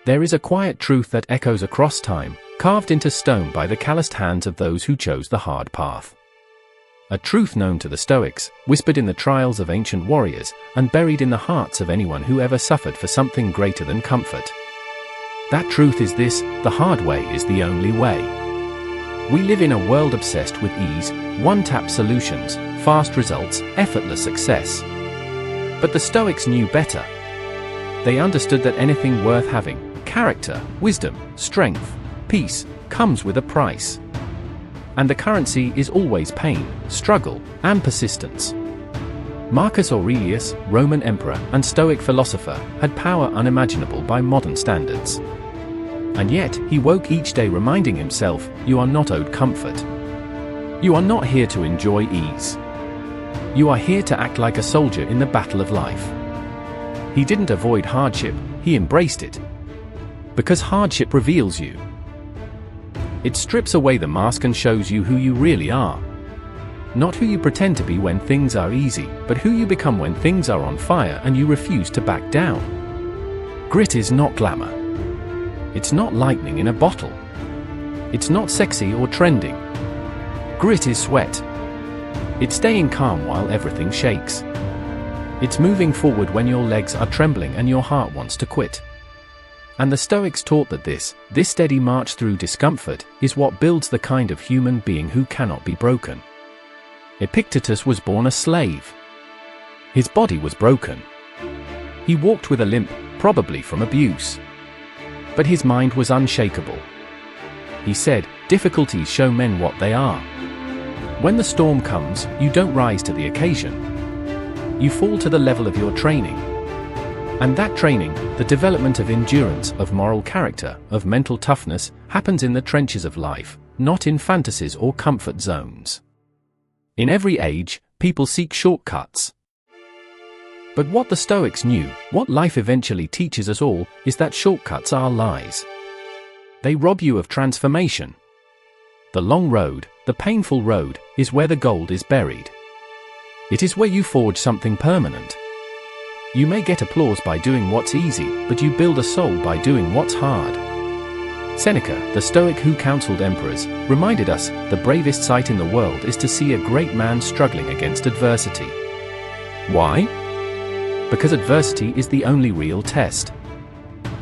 There is a quiet truth that echoes across time, carved into stone by the calloused hands of those who chose the hard path. A truth known to the Stoics, whispered in the trials of ancient warriors, and buried in the hearts of anyone who ever suffered for something greater than comfort. That truth is this: the hard way is the only way. We live in a world obsessed with ease, one-tap solutions, fast results, effortless success. But the Stoics knew better. They understood that anything worth having, character, wisdom, strength, peace, comes with a price. And the currency is always pain, struggle, and persistence. Marcus Aurelius, Roman emperor and Stoic philosopher, had power unimaginable by modern standards. And yet, he woke each day reminding himself, you are not owed comfort. You are not here to enjoy ease. You are here to act like a soldier in the battle of life. He didn't avoid hardship, he embraced it. Because hardship reveals you. It strips away the mask and shows you who you really are. Not who you pretend to be when things are easy, but who you become when things are on fire and you refuse to back down. Grit is not glamour. It's not lightning in a bottle. It's not sexy or trending. Grit is sweat. It's staying calm while everything shakes. It's moving forward when your legs are trembling and your heart wants to quit. And the Stoics taught that this steady march through discomfort, is what builds the kind of human being who cannot be broken. Epictetus was born a slave. His body was broken. He walked with a limp, probably from abuse. But his mind was unshakable. He said, difficulties show men what they are. When the storm comes, you don't rise to the occasion. You fall to the level of your training. And that training, the development of endurance, of moral character, of mental toughness, happens in the trenches of life, not in fantasies or comfort zones. In every age, people seek shortcuts. But what the Stoics knew, what life eventually teaches us all, is that shortcuts are lies. They rob you of transformation. The long road, the painful road, is where the gold is buried. It is where you forge something permanent. You may get applause by doing what's easy, but you build a soul by doing what's hard. Seneca, the Stoic who counseled emperors, reminded us, the bravest sight in the world is to see a great man struggling against adversity. Why? Because adversity is the only real test.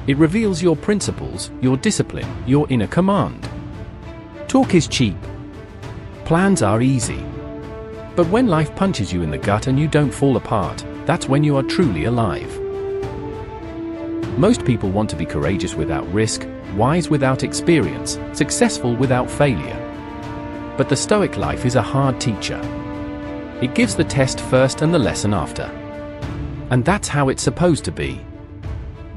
It reveals your principles, your discipline, your inner command. Talk is cheap. Plans are easy. But when life punches you in the gut and you don't fall apart, that's when you are truly alive. Most people want to be courageous without risk, wise without experience, successful without failure. But the Stoic life is a hard teacher. It gives the test first and the lesson after. And that's how it's supposed to be.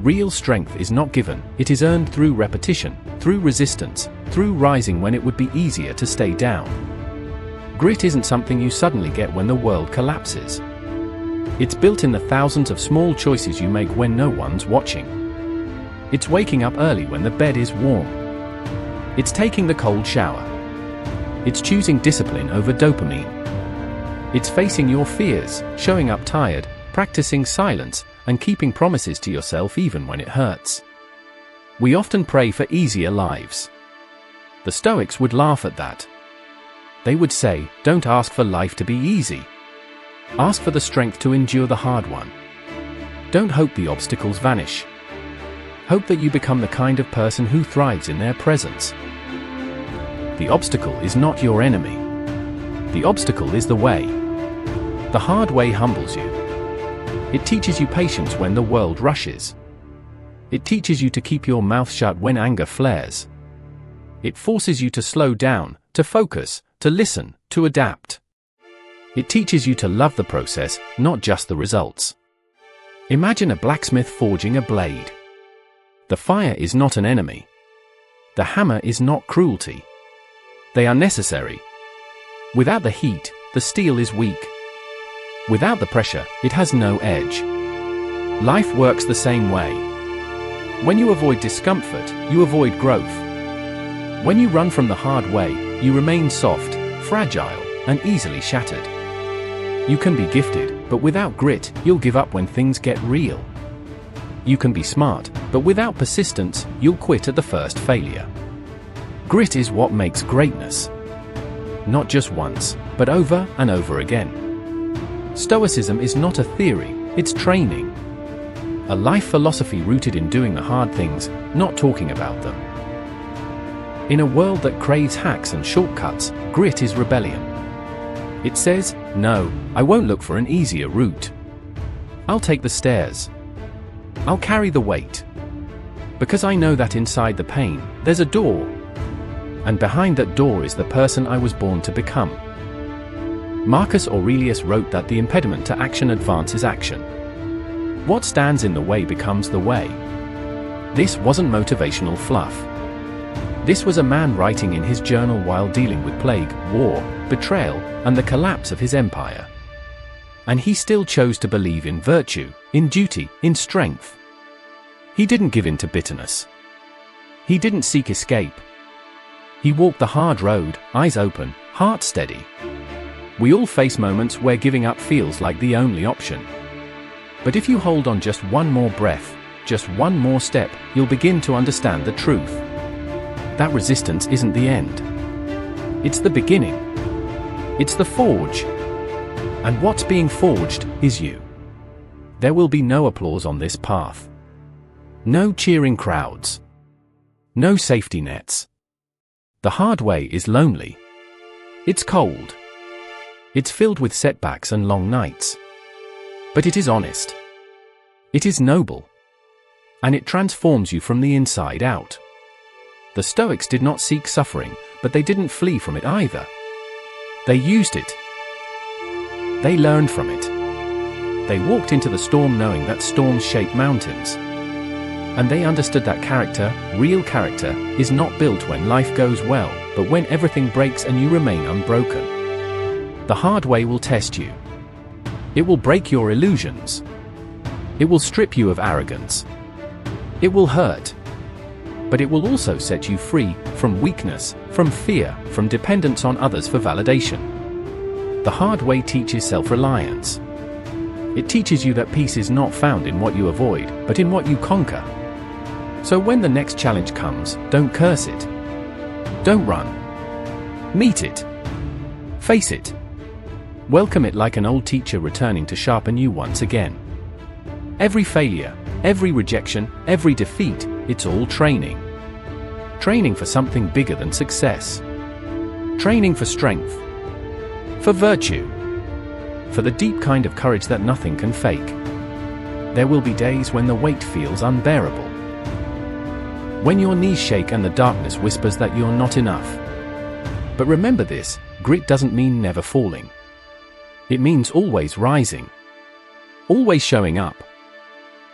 Real strength is not given, it is earned through repetition, through resistance, through rising when it would be easier to stay down. Grit isn't something you suddenly get when the world collapses. It's built in the thousands of small choices you make when no one's watching. It's waking up early when the bed is warm. It's taking the cold shower. It's choosing discipline over dopamine. It's facing your fears, showing up tired, practicing silence, and keeping promises to yourself even when it hurts. We often pray for easier lives. The Stoics would laugh at that. They would say, don't ask for life to be easy. Ask for the strength to endure the hard one. Don't hope the obstacles vanish. Hope that you become the kind of person who thrives in their presence. The obstacle is not your enemy. The obstacle is the way. The hard way humbles you. It teaches you patience when the world rushes. It teaches you to keep your mouth shut when anger flares. It forces you to slow down, to focus, to listen, to adapt. It teaches you to love the process, not just the results. Imagine a blacksmith forging a blade. The fire is not an enemy. The hammer is not cruelty. They are necessary. Without the heat, the steel is weak. Without the pressure, it has no edge. Life works the same way. When you avoid discomfort, you avoid growth. When you run from the hard way, you remain soft, fragile, and easily shattered. You can be gifted, but without grit, you'll give up when things get real. You can be smart, But without persistence, you'll quit at the first failure. Grit is what makes greatness. Not just once, but over and over again. Stoicism is not a theory, it's training. A life philosophy rooted in doing the hard things, not talking about them. In a world that craves hacks and shortcuts, grit is rebellion. It says, no, I won't look for an easier route. I'll take the stairs. I'll carry the weight. Because I know that inside the pain, there's a door. And behind that door is the person I was born to become. Marcus Aurelius wrote that the impediment to action advances action. What stands in the way becomes the way. This wasn't motivational fluff. This was a man writing in his journal while dealing with plague, war, betrayal, and the collapse of his empire. And he still chose to believe in virtue, in duty, in strength. He didn't give in to bitterness. He didn't seek escape. He walked the hard road, eyes open, heart steady. We all face moments where giving up feels like the only option. But if you hold on just one more breath, just one more step, you'll begin to understand the truth. That resistance isn't the end. It's the beginning. It's the forge. And what's being forged is you. There will be no applause on this path. No cheering crowds. No safety nets. The hard way is lonely. It's cold. It's filled with setbacks and long nights. But it is honest. It is noble. And it transforms you from the inside out. The Stoics did not seek suffering, but they didn't flee from it either. They used it. They learned from it. They walked into the storm knowing that storms shape mountains. And they understood that character, real character, is not built when life goes well, but when everything breaks and you remain unbroken. The hard way will test you. It will break your illusions. It will strip you of arrogance. It will hurt. But it will also set you free from weakness, from fear, from dependence on others for validation. The hard way teaches self-reliance. It teaches you that peace is not found in what you avoid, but in what you conquer. So when the next challenge comes, don't curse it. Don't run. Meet it. Face it. Welcome it like an old teacher returning to sharpen you once again. Every failure, every rejection, every defeat, it's all training. Training for something bigger than success. Training for strength. For virtue. For the deep kind of courage that nothing can fake. There will be days when the weight feels unbearable. When your knees shake and the darkness whispers that you're not enough. But remember this, grit doesn't mean never falling. It means always rising. Always showing up.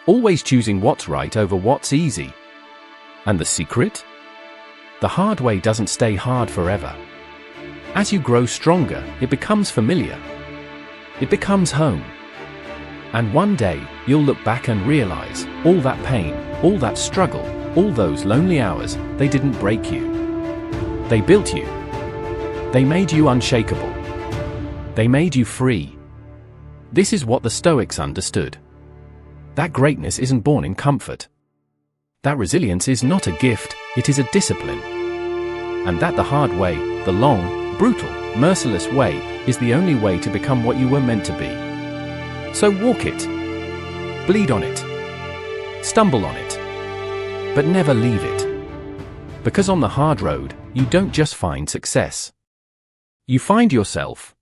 Always choosing what's right over what's easy. And the secret? The hard way doesn't stay hard forever. As you grow stronger, it becomes familiar. It becomes home. And one day, you'll look back and realize, all that pain, all that struggle, all those lonely hours, they didn't break you. They built you. They made you unshakable. They made you free. This is what the Stoics understood. That greatness isn't born in comfort. That resilience is not a gift, it is a discipline. And that the hard way, the long, brutal, merciless way, is the only way to become what you were meant to be. So walk it. Bleed on it. Stumble on it. But never leave it. Because on the hard road, you don't just find success. You find yourself.